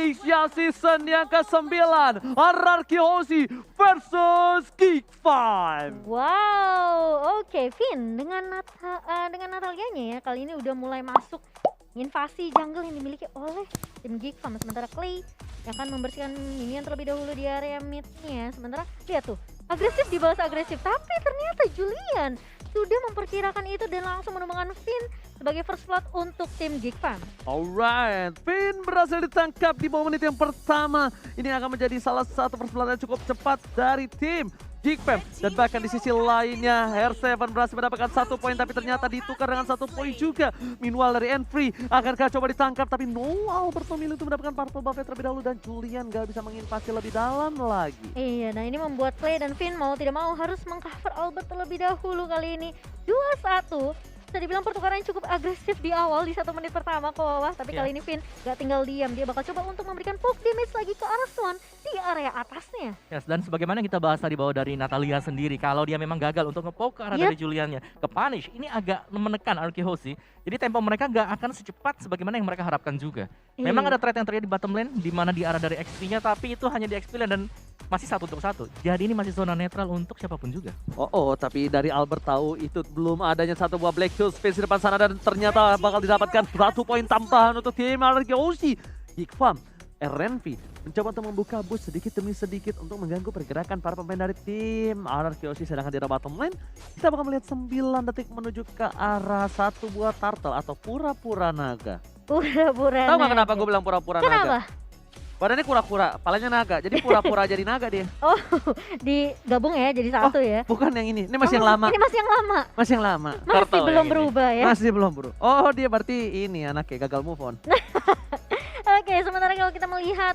Indonesia Season yang ke-9, RRQ Hoshi versus Geek Farm. Wow, oke Vin, dengan Natalianya ya kali ini udah mulai masuk invasi jungle yang dimiliki oleh tim Geek Farm. Sementara Clay yang akan membersihkan minion terlebih dahulu di area midnya. Sementara lihat tuh, agresif dibalas agresif, tapi ternyata Julian sudah memperkirakan itu dan langsung menumbangkan Finn sebagai first blood untuk tim Geek Farm. Alright, Finn berhasil ditangkap di menit yang pertama. Ini akan menjadi salah satu first blood yang cukup cepat dari tim Geek Farm. Dan bahkan di sisi lainnya, R7 berhasil mendapatkan 1 poin, tapi ternyata ditukar dengan 1 poin juga. Meanwhile dari Enfree, akankah coba ditangkap, tapi no, Albert memilih untuk mendapatkan purple buff terlebih dahulu dan Julian gak bisa menginvasi lebih dalam lagi. Iya, nah ini membuat Clay dan Finn mau tidak mau harus mengcover Albert terlebih dahulu kali ini. 2-1. Bisa dibilang pertukaran cukup agresif di awal di 1 menit pertama ke bawah, tapi kali ini Finn gak tinggal diam, dia bakal coba untuk memberikan poke damage lagi ke arah Swan di area atasnya. Yes, dan sebagaimana kita bahas tadi bahwa dari Natalia sendiri, kalau dia memang gagal untuk nge-poke ke arah dari Juliannya ke punish, ini agak menekan RRQ Hoshi. Jadi tempo mereka gak akan secepat sebagaimana yang mereka harapkan juga. Memang ada trade yang terjadi di bottom lane, di mana di arah dari XP-nya, tapi itu hanya di XP lane dan masih 1 untuk 1. Jadi ini masih zona netral untuk siapapun juga. Tapi dari Albert tahu itu belum adanya satu buah Black Hills Space di depan sana dan ternyata bakal didapatkan 1 poin tambahan untuk tim RRQ Hoshi. Geek Farm, RNV mencoba untuk membuka boost sedikit demi sedikit untuk mengganggu pergerakan para pemain dari tim RRQ Hoshi. Sedangkan di arah bottom lane, kita bakal melihat 9 detik menuju ke arah 1 buah turtle atau pura-pura naga. Pura-pura Tahu naga. nggak kenapa gue bilang pura-pura naga? Kenapa? Badannya kura-kura, palanya naga, jadi pura-pura jadi naga dia. Oh, digabung ya jadi satu ya? Bukan yang ini masih yang lama. Ini masih yang lama? Masih yang lama. Masih Turtle belum yang ini. berubah ya? Masih belum bro. Oh dia berarti ini anaknya gagal move on. Oke, sementara kalau kita melihat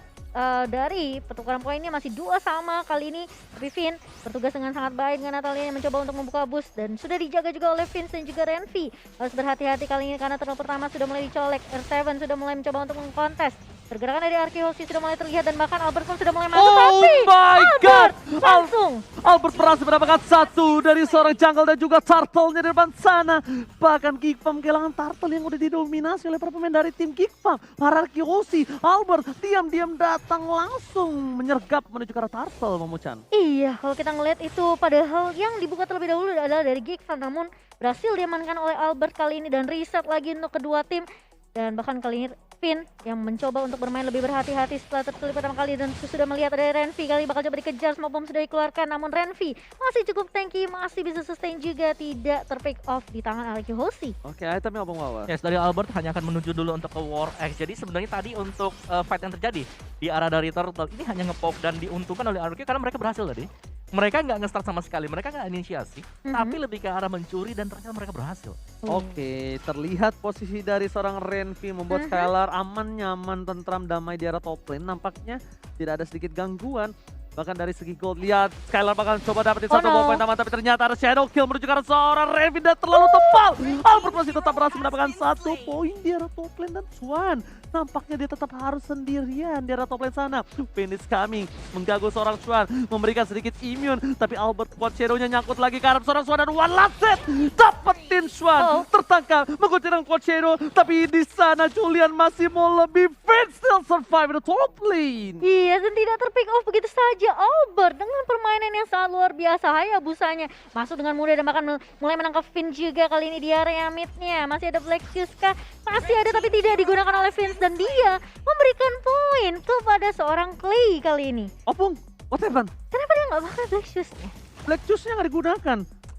dari pertukaran poinnya masih 2 sama kali ini, tapi Finn bertugas dengan sangat baik dengan Natalia yang mencoba untuk membuka boost dan sudah dijaga juga oleh Vince dan juga Renvi. Harus berhati-hati kali ini karena turtle pertama sudah mulai dicolek. R7 sudah mulai mencoba untuk mengkontes. Pergerakan dari RRQ Hoshi sudah mulai terlihat dan bahkan Albert pun sudah mulai masuk. Oh Tapi my god! langsung Albert berhasil mendapatkan 1 dari seorang jungle dan juga turtle-nya di depan sana. Bahkan Geek Farm kehilangan turtle yang udah didominasi oleh para pemain dari tim Geek Farm. RRQ Hoshi, Albert diam-diam datang langsung menyergap menuju ke arah turtle, Momo-chan. iya, kalau kita ngelihat itu padahal yang dibuka terlebih dahulu adalah dari Geek Farm, namun berhasil diamankan oleh Albert kali ini dan reset lagi untuk kedua tim. Dan bahkan kali ini Finn yang mencoba untuk bermain lebih berhati-hati setelah tertulis pertama kali dan sudah melihat ada Renvi kali bakal coba dikejar, smoke bomb sudah dikeluarkan, namun Renvi masih cukup tanky, masih bisa sustain juga, tidak terpick off di tangan RRQ Hoshi. Oke, itemnya apa Wawa? Yes, dari Albert hanya akan menuju dulu untuk ke War X. Jadi sebenarnya tadi untuk fight yang terjadi di arah dari Turtle ini hanya nge-poke dan diuntungkan oleh RRQ karena mereka berhasil tadi. Mereka nggak nge-start sama sekali, mereka nggak inisiasi, tapi lebih ke arah mencuri dan ternyata mereka berhasil. Oke, terlihat posisi dari seorang Renvi membuat Skylar aman, nyaman, tentram, damai di arah top lane. Nampaknya tidak ada sedikit gangguan. Bahkan dari segi gold, lihat Skylar bakal coba dapetin satu poin tambahan, tapi ternyata ada shadow kill menuju ke arah seorang Renvi dan terlalu tebal. Albert masih tetap berhasil mendapatkan 1 poin di arah top lane dan Swan nampaknya dia tetap harus sendirian di arah top lane sana. Phoenix coming, mengganggu seorang Swan, memberikan sedikit immune, tapi Albert quad shadow-nya nyangkut lagi ke arah seorang Swan dan one last set. Dapetin Swan, tertangkap, menggunakan quad shadow, tapi di sana Julian masih mau lebih. Vince still survive the top lane. Iya, dan tidak terpick off begitu saja. Albert dengan permainan yang sangat luar biasa, Hayabusanya masuk dengan mudah dan bahkan mulai menangkap Finn juga kali ini di area midnya. Masih ada Black Shoes kah? Masih ada tapi tidak digunakan oleh Vince dan dia memberikan poin kepada seorang Clay kali ini. Opung, what happened? Kenapa dia nggak pakai Black Shoes-nya? Black Juice-nya nggak digunakan.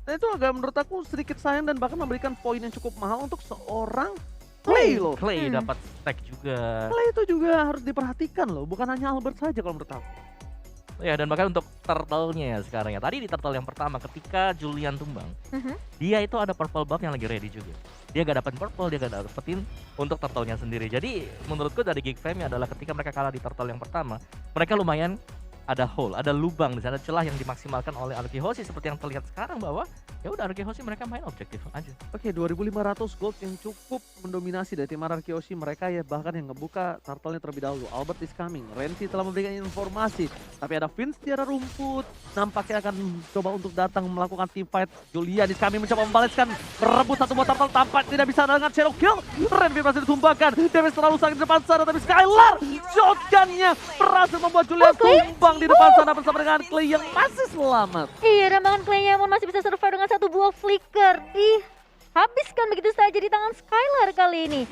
Dan itu agak menurut aku sedikit sayang dan bahkan memberikan poin yang cukup mahal untuk seorang Clay loh. Clay dapat stack juga. Clay itu juga harus diperhatikan loh, bukan hanya Albert saja kalau menurut aku. Ya, dan bahkan untuk turtle-nya ya sekarang ya. Tadi di turtle yang pertama ketika Julian tumbang, dia itu ada purple buff yang lagi ready juga. Dia gak dapetin purple, dia gak dapetin untuk turtle-nya sendiri. Jadi menurutku dari Geek Fam adalah ketika mereka kalah di turtle yang pertama, mereka lumayan ada hole, ada lubang di sana, celah yang dimaksimalkan oleh Arkehosi seperti yang terlihat sekarang bahwa ya udah Arkehosi mereka main objektif aja. Oke, 2.500 gold yang cukup mendominasi dari tim Arkehosi mereka ya, bahkan yang ngebuka turtle-nya terlebih dahulu. Albert is coming, Renzi telah memberikan informasi, tapi ada Vince di arah rumput, nampaknya akan coba untuk datang melakukan team fight. Julian is coming mencoba membalaskan, merebut satu buah turtle, tampak tidak bisa dengan shadow kill. Renzi berhasil ditumbangkan, damage terlalu sakit di depan sana, tapi Skylar shotgunnya berhasil membuat Julian tumbang di depan sana bersama dengan Clay yang masih selamat. Iya, dan bahkan Clay-nya pun masih bisa survive dengan satu buah flicker. Dihabiskan begitu saja di tangan Skylar kali ini.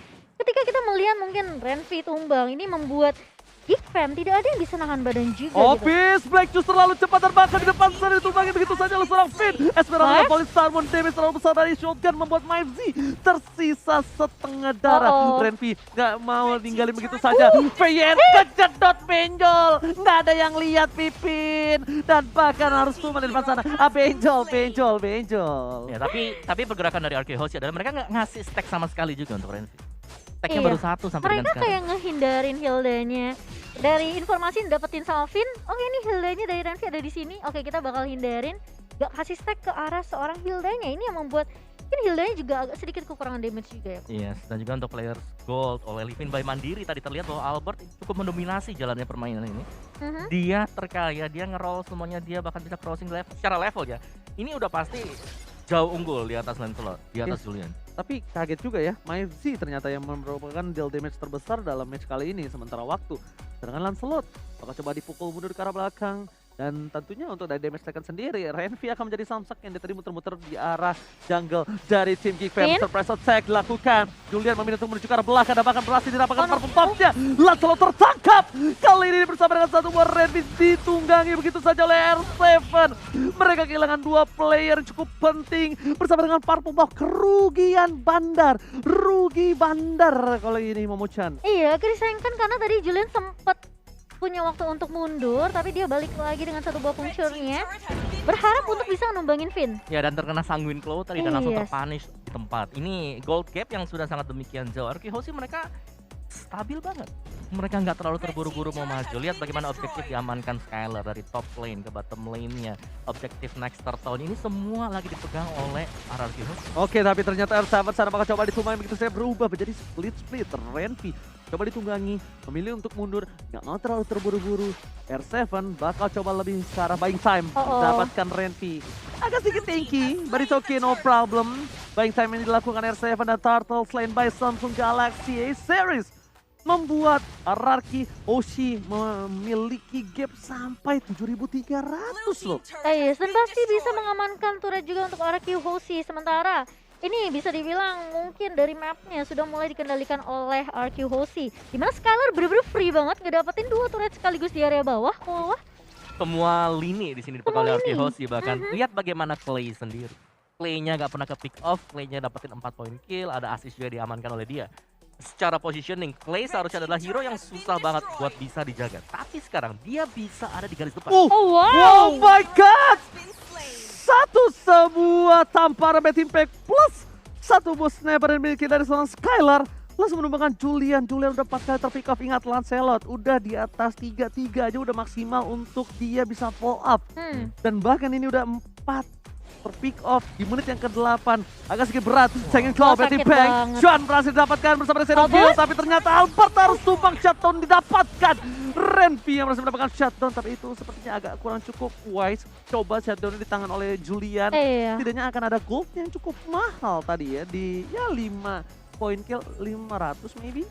Ketika kita melihat mungkin Renvi tumbang, ini membuat Geek Fam tidak ada yang bisa nahan badan juga gitu. Obis, Black Juice terlalu cepat terbakar di depan sana, ditumbangi begitu saja oleh seorang Finn. Esmeralda Police Salmon, damage terlalu besar dari shotgun membuat Mivesy tersisa setengah darah. Renvi gak mau ninggalin begitu saja. VN kejedot benjol, gak ada yang lihat Pipin. Dan bahkan harus tumbang di depan sana. Benjol. Ya, tapi pergerakan dari Arkehosi adalah mereka nggak ngasih stack sama sekali juga untuk Renzi. Stacknya Iya. baru 1 sampai dengan Mereka sekarang. kayak ngehindarin Hildanya. Dari informasi yang dapetin sama Finn, oke ini Hildanya dari Renvi ada di sini. Oke, kita bakal hindarin, gak kasih stack ke arah seorang Hildanya. Ini yang membuat mungkin Hildanya juga agak sedikit kekurangan damage juga ya. Yes, dan juga untuk player gold oleh Livin by Mandiri tadi terlihat bahwa Albert cukup mendominasi jalannya permainan ini. Dia terkaya, dia nge-roll semuanya, dia bahkan bisa crossing level secara level ya. Ini udah pasti jauh unggul di atas Lancelot, di atas Julian. Tapi kaget juga ya, Mivesy ternyata yang merupakan deal damage terbesar dalam match kali ini sementara waktu. Sedangkan Lancelot bakal coba dipukul mundur ke arah belakang. Dan tentunya untuk dari damage taken sendiri, Renvi akan menjadi samsak yang tadi muter-muter di arah jungle dari tim Geek Fam. Surprise attack dilakukan. Julian memilih untuk menuju ke arah belakang dan bahkan berhasil didapatkan purple top-nya. Lancelot tertangkap. Kali ini bersama dengan satu buah Renvi ditunggangi begitu saja oleh R7. Mereka kehilangan 2 player cukup penting bersama dengan purple top. Kerugian bandar. Rugi bandar kalau ini Momo-chan. Iya, disayangkan karena tadi Julian sempat punya waktu untuk mundur, tapi dia balik lagi dengan satu buah puncturnya, berharap untuk bisa numbangin Finn. Ya, dan terkena sanguine claw tadi dan langsung Yes. terpunish di tempat. Ini gold gap yang sudah sangat demikian jauh. Arkehosi mereka stabil banget. Mereka nggak terlalu terburu-buru mau maju. Lihat bagaimana objektif diamankan Skylar dari top lane ke bottom lane-nya. Objektif next turtle ini semua lagi dipegang oleh Arkehosi. Oke, tapi ternyata R7 sana bakal coba ditunggangi begitu saya berubah menjadi split. Renvi coba ditunggangi, memilih untuk mundur, nggak mau terlalu terburu-buru. R7 bakal coba lebih ke arah buying time, mendapatkan Renvi. Agak sedikit tanky, but it's okay, no problem. Buying time ini dilakukan R7 dan Turtle selain by Samsung Galaxy A Series. Membuat Arkehosi memiliki gap sampai 7.300 loh. Yes, dan pasti bisa mengamankan turret juga untuk Arkehosi. Sementara ini bisa dibilang mungkin dari mapnya sudah mulai dikendalikan oleh Arkehosi. Dimana Skylar bener-bener free banget ngedapetin 2 turret sekaligus di area bawah. Wah, Semua lini di sini dipegang oleh Arkehosi. Bahkan lihat bagaimana Clay sendiri. Clay-nya nggak pernah ke pick off, Clay-nya dapetin 4 poin kill, ada assist juga diamankan oleh dia. Secara positioning, Clay seharusnya adalah hero yang susah banget buat bisa dijaga. Tapi sekarang dia bisa ada di garis depan. Wow my god! Satu sebuah tamparan Bad Impact plus satu buah sniper yang dimiliki dari seorang Skylar. Langsung menumbangkan Julian udah 4 kali terpick off. Ingat Lancelot udah di atas 3-3 aja udah maksimal untuk dia bisa follow up. Dan bahkan ini udah 4 terpick off di menit yang ke-8. Agak sedikit berat. Sayangin claw Bad Impact. Juan berhasil didapatkan bersama dengan Shadow Kill. Tapi ternyata Albert harus tumbang shutdown didapatkan. Renvi yang berhasil mendapatkan shutdown. Tapi itu sepertinya agak kurang cukup wise. Coba shutdown di tangan oleh Julian. Setidaknya akan ada gold yang cukup mahal tadi ya. Di ya 5 point kill 500 maybe.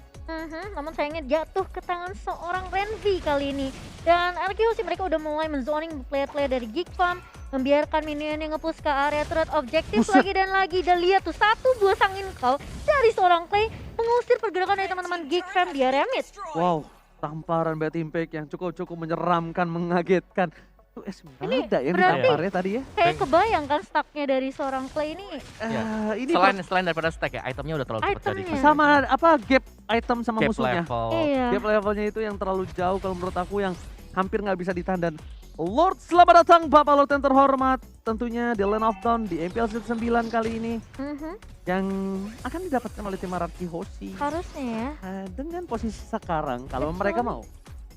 Namun sayangnya jatuh ke tangan seorang Renvi kali ini. Dan Arkehosi mereka udah mulai menzoning player-player dari Geek Farm, membiarkan minion yang nge-push ke area turret objektif lagi dan lagi. Dan lihat tuh satu buah sangin kau dari seorang Clay mengusir pergerakan dari teman-teman Geek Farm di area mid. Wow, tamparan Bad Impact yang cukup menyeramkan, mengagetkan. Itu Esmeralda yang ditamparnya tadi ya. Kayak kebayang kan stacknya dari seorang Clay ini. Ini Selain daripada stack ya, itemnya udah terlalu cepat jadi. Itemnya. sama apa gap item sama Gap musuhnya. level. Gap levelnya itu yang terlalu jauh kalau menurut aku, yang hampir nggak bisa ditahan. Dan Lord, selamat datang Bapak Lord yang terhormat. Tentunya di Land of Dawn di MPL Season 9 kali ini. Yang akan didapatkan oleh tim Arkehosi. Harusnya ya. Dengan posisi sekarang kalau mereka mau.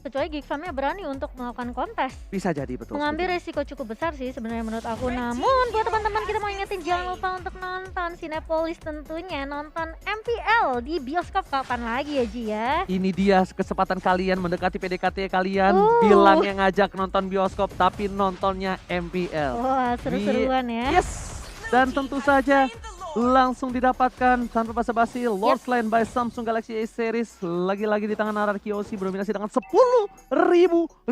kecuali Geek Farm-nya berani untuk melakukan kontes. Bisa jadi betul. Mengambil resiko cukup besar sih sebenarnya menurut aku. Namun buat teman-teman kita mau ingetin jangan lupa untuk nonton Cinepolis tentunya, nonton MPL di bioskop kapan lagi ya Ji ya. Ini dia kesempatan kalian mendekati PDKT kalian, Uh. bilang yang ngajak nonton bioskop tapi nontonnya MPL. Wah seru-seruan ya. Yes, dan tentu saja langsung didapatkan tanpa basa-basi Lord's Lane by Samsung Galaxy A series lagi-lagi di tangan RRQ Osi berdominasi dengan 10.000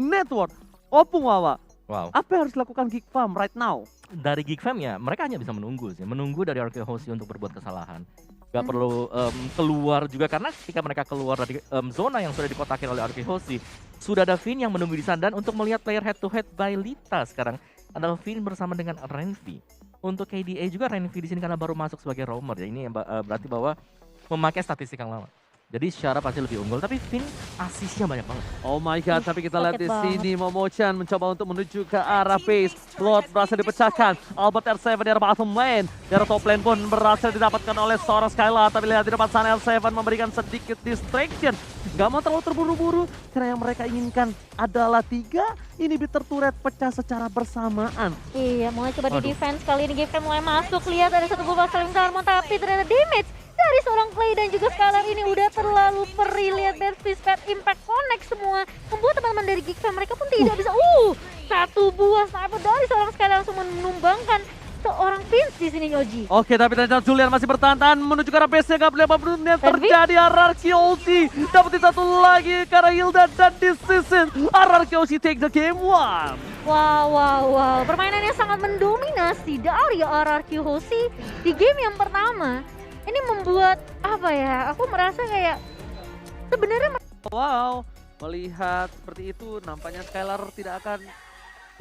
network. Opung Wawa, Wow. apa yang harus dilakukan Geek Farm right now? Dari Geek Fam ya, mereka hanya bisa menunggu sih. Menunggu dari RRQ Hoshi untuk berbuat kesalahan. Gak perlu keluar juga, karena ketika mereka keluar dari zona yang sudah dikotakin oleh RRQ Hoshi, sudah ada Finn yang menunggu di sana. Dan untuk melihat player head to head by Lita sekarang adalah Finn bersama dengan Renvi. Untuk KDA juga Renvi di sini karena baru masuk sebagai roamer ya. Ini berarti bahwa memakai statistik yang lama. Jadi secara pasti lebih unggul, tapi Finn asisnya banyak banget. Oh my god, tapi kita lihat sakit di banget. sini Momo-chan mencoba untuk menuju ke arah base. Lord berhasil dipecahkan. Albert R7 di arah bottom lane. Di arah top lane pun berhasil didapatkan oleh seorang Skylar. Tapi lihat di depan sana R7 memberikan sedikit distraction. Gak mau terlalu terburu-buru karena yang mereka inginkan adalah 3 inhibitor turret pecah secara bersamaan. Iya, mulai coba Aduh. di defense kali ini Geek Farm mulai masuk. Lihat ada satu buah saling Darmon, tapi ternyata damage dari seorang Clay dan juga Skylar ini udah terlalu perih. Lihat Bad Fist, Bad Impact connect semua, membuat teman-teman dari Geek Farm mereka pun tidak bisa. Satu buah sniper dari seorang Skylar langsung menumbangkan seorang Vince di sini Yoji. Oke, tapi ternyata Julian masih bertahan menuju ke arah base-nya. Gak boleh apapun yang Renvi? terjadi. RRQ Osi dapetin satu lagi ke arah Hilda, dan this season RRQ Osi take the game 1. Wow. Permainan yang sangat mendominasi dari RRQ Hoshi di game yang pertama. Ini membuat apa ya? Aku merasa kayak sebenarnya Wow, melihat seperti itu nampaknya Skylar tidak akan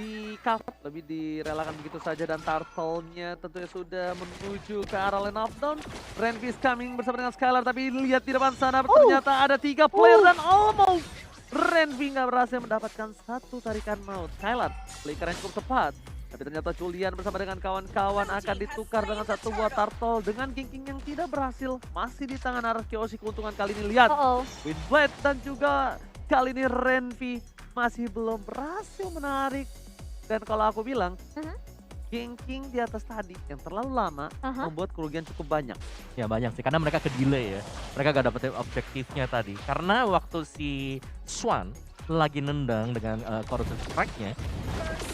di cover, lebih direlakan begitu saja, dan Turtle-nya tentunya sudah menuju ke arah lane up down. Renvi is coming bersama dengan Skylar, tapi lihat di depan sana ternyata ada 3 player dan almost Renvi nggak berhasil mendapatkan satu tarikan maut. Skylar, flickernya cukup tepat. Tapi ternyata Julian bersama dengan kawan-kawan akan ditukar dengan satu buah Turtle dengan King yang tidak berhasil. Masih di tangan RRQ Osi keuntungan kali ini. Lihat, Windblade dan juga kali ini Renvi masih belum berhasil menarik. Dan kalau aku bilang, King di atas tadi yang terlalu lama membuat kerugian cukup banyak. Ya banyak sih, karena mereka ke delay ya. Mereka gak dapetin objektifnya tadi. Karena waktu si Swan lagi nendang dengan corrosive strike-nya,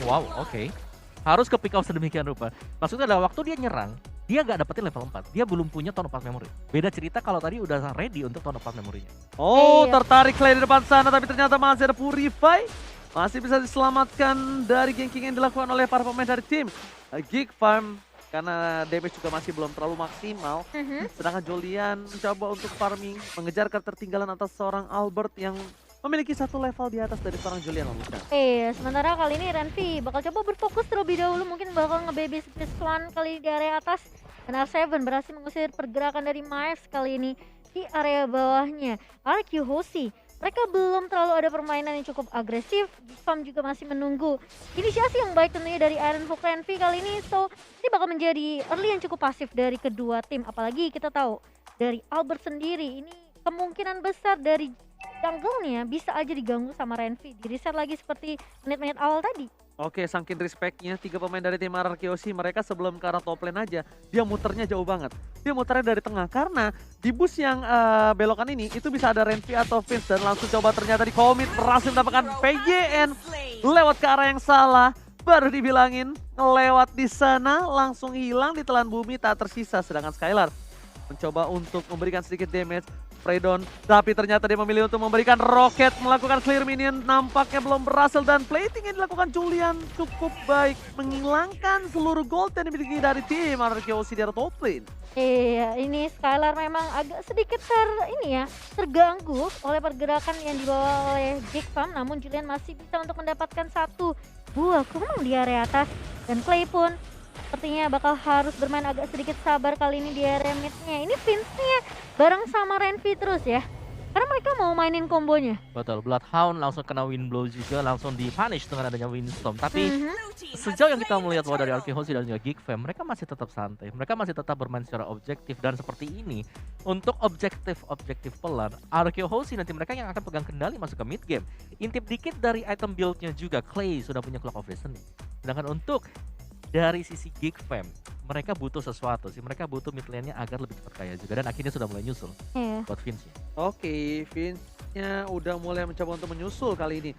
wow, oke. Harus ke pick off sedemikian rupa. Maksudnya adalah waktu dia nyerang, dia gak dapetin level 4. Dia belum punya Tone of Path Memory. Beda cerita kalau tadi udah ready untuk Tone of Path Memory-nya. Oh, Iya. tertarik Clay di depan sana, tapi ternyata masih ada Purify. Masih bisa diselamatkan dari ganking yang dilakukan oleh para pemain dari tim Geek Farm. Karena damage juga masih belum terlalu maksimal. Sedangkan Julian mencoba untuk farming, mengejar ketertinggalan atas seorang Albert yang memiliki satu level di atas dari seorang Julian Lamucan. Sementara kali ini Renvi bakal coba berfokus terlebih dahulu, mungkin bakal nge-baby Swan kali di area atas. Dan R7 berhasil mengusir pergerakan dari Myers kali ini di area bawahnya. RRQ Hoshi, mereka belum terlalu ada permainan yang cukup agresif. Farm juga masih menunggu inisiasi yang baik tentunya dari Iron Hook Renvi kali ini. So, ini bakal menjadi early yang cukup pasif dari kedua tim. Apalagi kita tahu dari Albert sendiri, ini kemungkinan besar dari jungle-nya bisa aja diganggu sama Renvi. Di reset lagi seperti menit-menit awal tadi. Oke, saking respect-nya 3 pemain dari tim RRQ Osi, mereka sebelum ke arah top lane aja, dia muternya jauh banget. Dia muternya dari tengah, karena di bus yang belokan ini, itu bisa ada Renvi atau Vince, dan langsung coba ternyata di commit, berhasil mendapatkan PGN, lewat ke arah yang salah, baru dibilangin, lewat di sana, langsung hilang di telan bumi, tak tersisa. Sedangkan Skylar mencoba untuk memberikan sedikit damage, Freydon, tapi ternyata dia memilih untuk memberikan roket, melakukan clear minion, nampaknya belum berhasil, dan plating yang dilakukan Julian cukup baik, menghilangkan seluruh gold yang dimiliki dari tim RRQ Osi di arah top lane. Iya, ini Skylar memang agak sedikit terganggu oleh pergerakan yang dibawa oleh Geek Farm, namun Julian masih bisa untuk mendapatkan satu buah kumang di area atas, dan Clay pun sepertinya bakal harus bermain agak sedikit sabar kali ini di area mid-nya. Ini Vince-nya bareng sama Renvi terus ya. Karena mereka mau mainin kombonya. Betul, Bloodhound langsung kena wind blow juga, langsung di-punish dengan adanya windstorm. Tapi Mhm. sejauh yang kita melihat bahwa dari Arkehosi dan juga Geek Fam, mereka masih tetap santai. Mereka masih tetap bermain secara objektif dan seperti ini. Untuk objektif pelan, Arkehosi nanti mereka yang akan pegang kendali masuk ke mid game. Intip dikit dari item build-nya juga, Clay sudah punya Clock of Destiny. Sedangkan untuk dari sisi Geek Fam, mereka butuh sesuatu sih. Mereka butuh mid lane-nya agar lebih cepat kaya juga, dan akhirnya sudah mulai nyusul Iya. buat Vince. Oke, Vince-nya udah mulai mencoba untuk menyusul kali ini.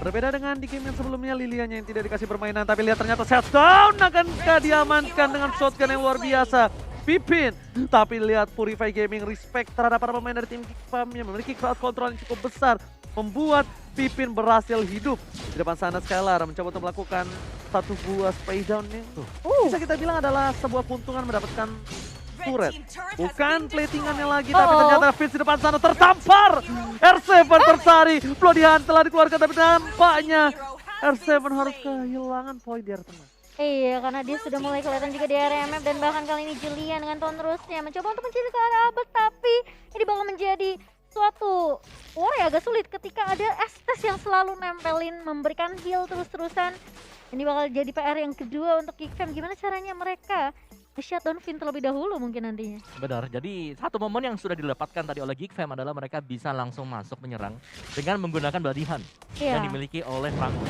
Berbeda dengan di game yang sebelumnya, Lilianya yang tidak dikasih permainan, tapi lihat ternyata shutdown akankah diamankan dengan shotgun yang luar biasa. Pipin, tapi lihat Purify Gaming respect terhadap para pemain dari tim Geek Fam yang memiliki crowd control yang cukup besar, membuat Pipin berhasil hidup. Di depan sana Skylar mencoba untuk melakukan satu buah spray down yang bisa kita bilang adalah sebuah keuntungan mendapatkan turret. Bukan platingannya lagi, tapi ternyata Vince di depan sana tertampar. R7 tertarik, Bloody Hunt telah dikeluarkan, tapi nampaknya R7 harus kehilangan poin di area tengah. Iya, karena dia sudah mulai kelihatan juga di area MF, dan bahkan kali ini Julian dengan terusnya mencoba untuk mencari ke arah Albert, tapi ini bakal menjadi suatu war yang agak sulit ketika ada Estes yang selalu nempelin, memberikan heal terus-terusan. Ini bakal jadi PR yang kedua untuk Geek Fam. Gimana caranya mereka nge-shutdown Vin terlebih dahulu mungkin nantinya. Benar, jadi satu momen yang sudah didapatkan tadi oleh Geek Fam adalah mereka bisa langsung masuk menyerang dengan menggunakan Bloody Hunt yang Iya. dimiliki oleh Franco.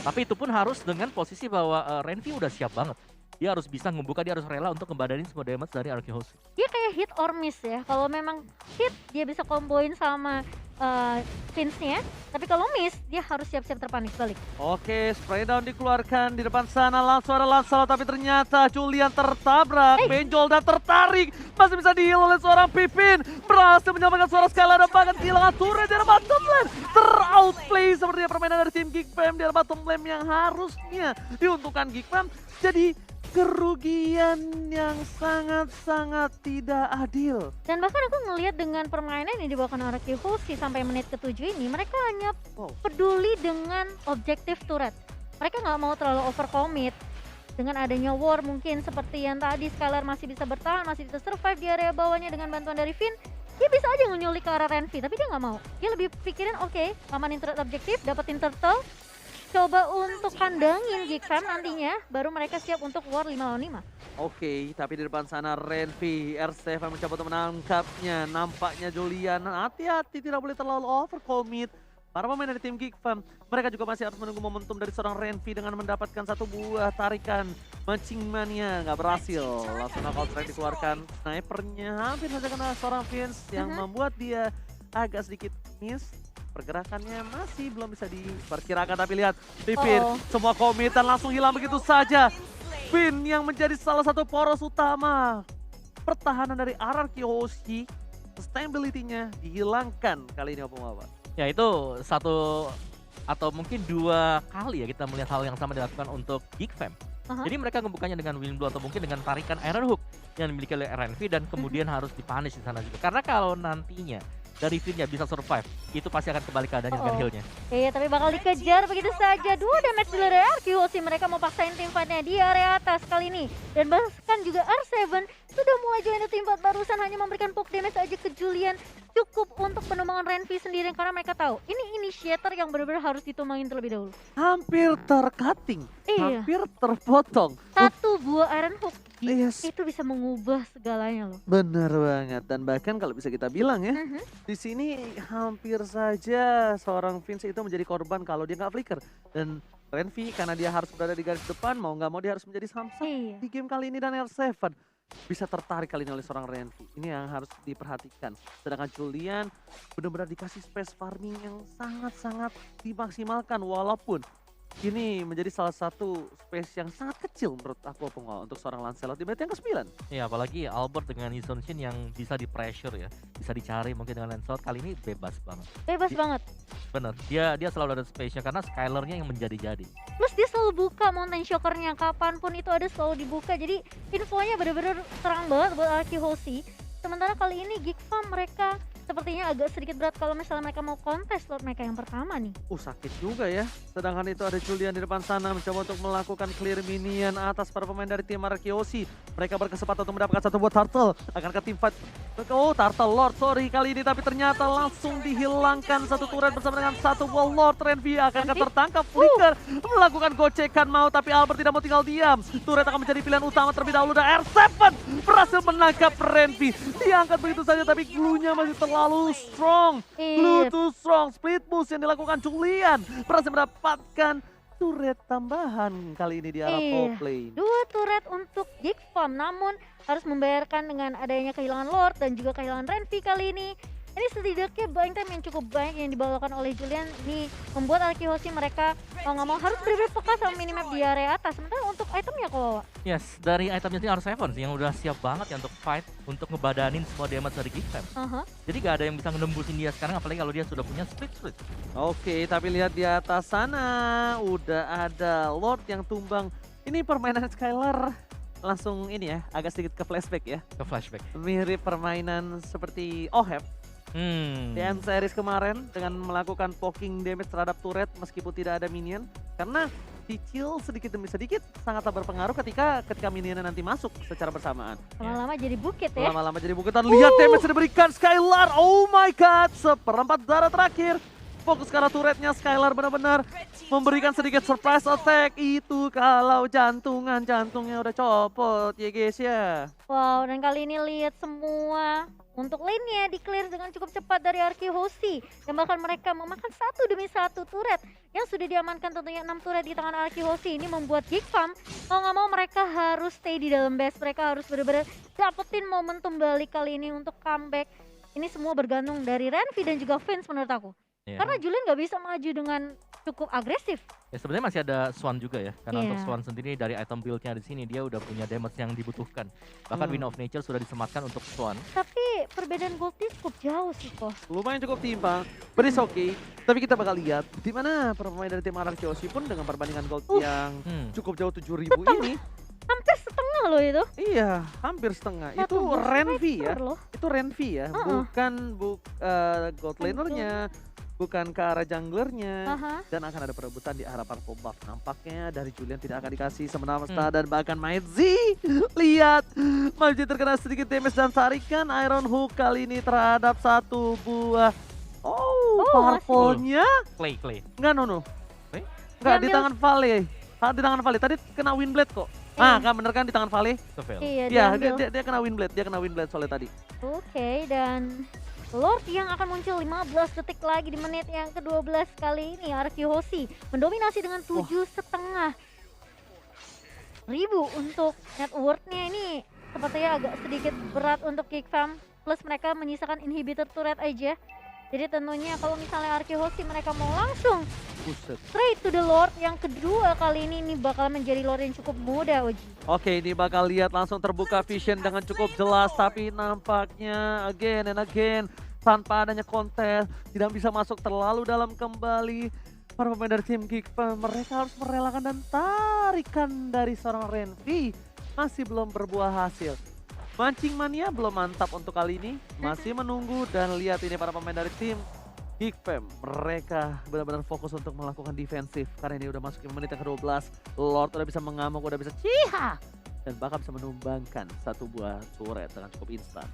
Tapi itu pun harus dengan posisi bahwa Renvi udah siap banget. Dia harus bisa membuka, dia harus rela untuk ngebadarin semua damage dari Arkehosi. Dia kayak hit or miss ya. Kalau memang hit dia bisa komboin sama Vince-nya, tapi kalau miss dia harus siap-siap terpanik balik. Oke, spray down dikeluarkan di depan sana, langsung ada Lancelot, tapi ternyata Julian tertabrak, benjol dan tertarik, masih bisa di-heal oleh seorang Pipin, berhasil menyelamatkan suara Skylar dan bahkan kehilangan turret di arah bottom lane, ter-outplay sepertinya permainan dari tim Geek Fam di arah bottom lane yang harusnya diuntungkan Geek Fam, jadi kerugian yang sangat-sangat tidak adil. Dan bahkan aku ngelihat dengan permainan yang dibawakan Arkehosi sampai menit ke-7 ini, mereka hanya peduli dengan objektif turret. Mereka nggak mau terlalu overcommit. Dengan adanya war mungkin seperti yang tadi, Skylar masih bisa bertahan, masih bisa survive di area bawahnya dengan bantuan dari Vin. Dia bisa aja nyulik ke arah Renvi, tapi dia nggak mau. Dia lebih pikirin oke, amanin turret objektif, dapetin turtle, coba untuk kandangin Geek Fam nantinya, baru mereka siap untuk war 5 lawan 5. Oke, tapi di depan sana Renvi, R7 mencoba untuk menangkapnya. Nampaknya Julian, hati-hati tidak boleh terlalu overcommit. Para pemain dari tim Geek Fam, mereka juga masih harus menunggu momentum dari seorang Renvi dengan mendapatkan satu buah tarikan. Mancing Mania nggak berhasil, langsung knockout strike dikeluarkan. Snipernya hampir saja kena seorang Vince yang membuat dia agak sedikit miss. Pergerakannya masih belum bisa diperkirakan, tapi lihat Pipin semua komit dan langsung hilang begitu saja. Vin yang menjadi salah satu poros utama pertahanan dari Arkehosi, sustainability-nya dihilangkan kali ini Opung Wawan. Ya itu satu atau mungkin dua kali ya kita melihat hal yang sama dilakukan untuk Geek Fam. Jadi mereka ngebukanya dengan wind blow atau mungkin dengan tarikan Iron Hook yang dimiliki oleh RNV dan kemudian harus dipunish di sana juga. Karena kalau nantinya dari Vin-nya bisa survive, itu pasti akan kembali keadaannya dengan heal-nya. Iya, tapi bakal dikejar begitu saja. 2 damage dari Arkehosi, mereka mau paksain tim fight-nya di area atas kali ini. Dan bahkan juga R7 sudah mulai join tim fight, barusan hanya memberikan poke damage aja ke Julian. Cukup untuk penumbangkan Renvi sendiri karena mereka tahu ini initiator yang benar-benar harus ditumbangin terlebih dahulu. Hampir tercutting, hampir terpotong. Satu buah Iron Hook Yes. itu bisa mengubah segalanya loh. Benar banget, dan bahkan kalau bisa kita bilang ya, di sini hampir saja seorang Vince itu menjadi korban kalau dia nggak flicker. Dan Renvi karena dia harus berada di garis depan, mau nggak mau dia harus menjadi samsak di game kali ini, dan R7 bisa tertarik kali ini oleh seorang Renvi. Ini yang harus diperhatikan. Sedangkan Julian benar-benar dikasih space farming yang sangat-sangat dimaksimalkan, walaupun ini menjadi salah satu space yang sangat kecil menurut aku untuk seorang Lancelot di menit yang ke-9. Ya apalagi Albert dengan Ison Shin yang bisa di pressure ya, bisa dicari mungkin dengan Lancelot kali ini bebas banget. Bebas banget. Bener, dia selalu ada space-nya karena Skylar-nya yang menjadi-jadi. Plus dia selalu buka Mountain Shocker-nya, kapanpun itu ada selalu dibuka. Jadi infonya bener-bener terang banget buat Arkehosi. Sementara kali ini Geek Fam mereka sepertinya agak sedikit berat kalau misalnya mereka mau kontes slot mereka yang pertama nih. Sakit juga ya. Sedangkan itu ada Julian di depan sana mencoba untuk melakukan clear minion atas para pemain dari tim Arkehosi. Mereka berkesempatan untuk mendapatkan satu buah turtle. Akankah tim fight Oh, Turtle Lord, sorry kali ini, tapi ternyata langsung dihilangkan satu turret bersama dengan satu wall Lord. Renvi akan tertangkap, Flicker melakukan gocekan mau, tapi Albert tidak mau tinggal diam. Turret akan menjadi pilihan utama terlebih dahulu, dan R7 berhasil menangkap Renvi. Diangkat begitu saja, tapi glue-nya masih terlalu strong. Glue too strong, split boost yang dilakukan Julian berhasil mendapatkan turret tambahan kali ini di arah top lane. 2 turret untuk Geek Farm, namun harus membayarkan dengan adanya kehilangan Lord dan juga kehilangan Renvi kali ini. Ini setidaknya banyak time yang cukup banyak yang dibawakan oleh Julian. Ini membuat Arkehosi mereka mau nggak mau harus benar-benar peka sama minimap di area atas. Sementara untuk itemnya kok. Yes, dari itemnya sih R7 sih yang udah siap banget ya untuk fight, untuk ngebadanin semua damage dari Geek Fam. Jadi gak ada yang bisa ngenembusin dia sekarang, apalagi kalau dia sudah punya split. Oke, tapi lihat di atas sana udah ada Lord yang tumbang. Ini permainan Skylar langsung ini ya, agak sedikit ke flashback ya. Ke flashback. Mirip permainan seperti Oheb di end series kemarin dengan melakukan poking damage terhadap turret meskipun tidak ada minion. Karena cicil sedikit demi sedikit sangatlah berpengaruh ketika minionnya nanti masuk secara bersamaan. Lama-lama jadi bukit ya. Lama-lama jadi bukit, dan lihat damage yang diberikan Skylar. Oh my god, seperempat darah terakhir. Fokus ke arah turretnya, Skylar benar-benar memberikan sedikit surprise attack. Itu kalau jantungnya udah copot ya guys ya. Wow, dan kali ini lihat semua untuk lane-nya di-clear dengan cukup cepat dari Arkehosi. Dan bahkan mereka memakan satu demi satu turret yang sudah diamankan, tentunya 6 turret di tangan Arkehosi. Ini membuat Geek Farm mau nggak mau mereka harus stay di dalam base. Mereka harus benar-benar dapetin momentum balik kali ini untuk comeback. Ini semua bergantung dari Renvi dan juga Vince menurut aku. Karena Julian nggak bisa maju dengan cukup agresif. Ya sebenarnya masih ada Swan juga ya, karena untuk Swan sendiri dari item build-nya di sini dia udah punya damage yang dibutuhkan. Bahkan Wind of Nature sudah disematkan untuk Swan. Tapi perbedaan goldnya cukup jauh sih kok. Lumayan cukup timpang, but it's okay. Tapi kita bakal lihat di mana permain dari tim Arkehosi pun dengan perbandingan gold yang cukup jauh 7.000 ini. Hampir setengah loh itu. Iya, hampir setengah. Itu Renvi ya. Itu Renvi ya, bukan gold lanernya. Bukan ke arah junglernya, dan akan ada perebutan di arah purple buff. Nampaknya dari Julian tidak akan dikasih semena-mena, dan bahkan Maidzi lihat Maidzi terkena sedikit damage dan tarikan Iron Hook kali ini terhadap satu buah. Purple-nya Clay. Enggak, enggak di tangan Vale. Di tangan Vale tadi kena Windblade kok. Kan bener kan di tangan Vale? Iya, dia kena Windblade soalnya tadi. Oke, dan Lord yang akan muncul 15 detik lagi di menit yang ke-12 kali ini. Arkehosi mendominasi dengan 7.500 untuk net worth-nya. Ini sepertinya agak sedikit berat untuk Geek Farm. Plus mereka menyisakan inhibitor turret aja. Jadi tentunya kalau misalnya Arkehosi mereka mau langsung straight to the Lord yang kedua kali ini bakal menjadi Lord yang cukup mudah, Oji. Oke, ini bakal lihat langsung terbuka vision dengan cukup jelas, tapi nampaknya again and again tanpa adanya kontes tidak bisa masuk terlalu dalam kembali. Para pemain dari tim Geek Farm mereka harus merelakan, dan tarikan dari seorang Renvi masih belum berbuah hasil. Mancing mania belum mantap untuk kali ini, masih menunggu, dan lihat ini para pemain dari tim Geek Farm mereka benar-benar fokus untuk melakukan defensif karena ini udah masuk ke menit yang ke-12. Lord udah bisa mengamuk, udah bisa ciha, dan bahkan bisa menumbangkan satu buah turret dengan cukup instan.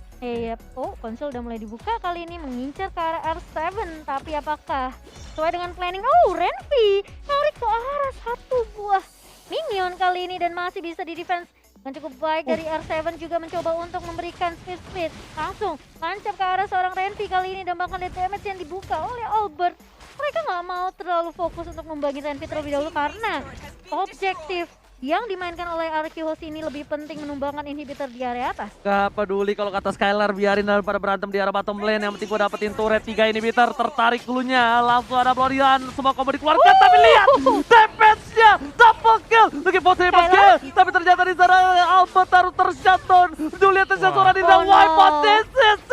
Konsol udah mulai dibuka kali ini mengincar ke arah R7, tapi apakah sesuai dengan planning? Renvi narik ke arah satu buah minion kali ini dan masih bisa di defense dan cukup baik dari R7 juga mencoba untuk memberikan speed langsung tancap ke arah seorang Renvi kali ini, dan bahkan damage yang dibuka oleh Albert. Mereka nggak mau terlalu fokus untuk membagi Renvi terlebih dahulu karena objektif yang dimainkan oleh Arkehosi ini lebih penting menumbangkan inhibitor di area atas. Gak peduli kalau kata Skylar, biarin daripada berantem di arah bottom lane, yang penting gue dapetin turret 3 inhibitor. Tertarik dulunya, langsung ada Blorian, semua combo dikeluarkan, tapi lihat damage-nya double kill, lagi triple kill, tapi ternyata di sana Albert harus tershutdown. Julian tershutdown di dalam wipe out TCC.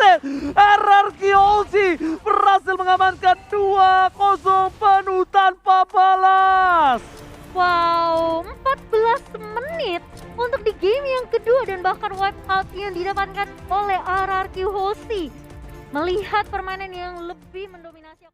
Arkehosi berhasil mengamankan 2-0 penuh tanpa balas. Wow, 14 menit untuk di game yang kedua, dan bahkan wipe out yang didapatkan oleh Arkehosi. Melihat permainan yang lebih mendominasi.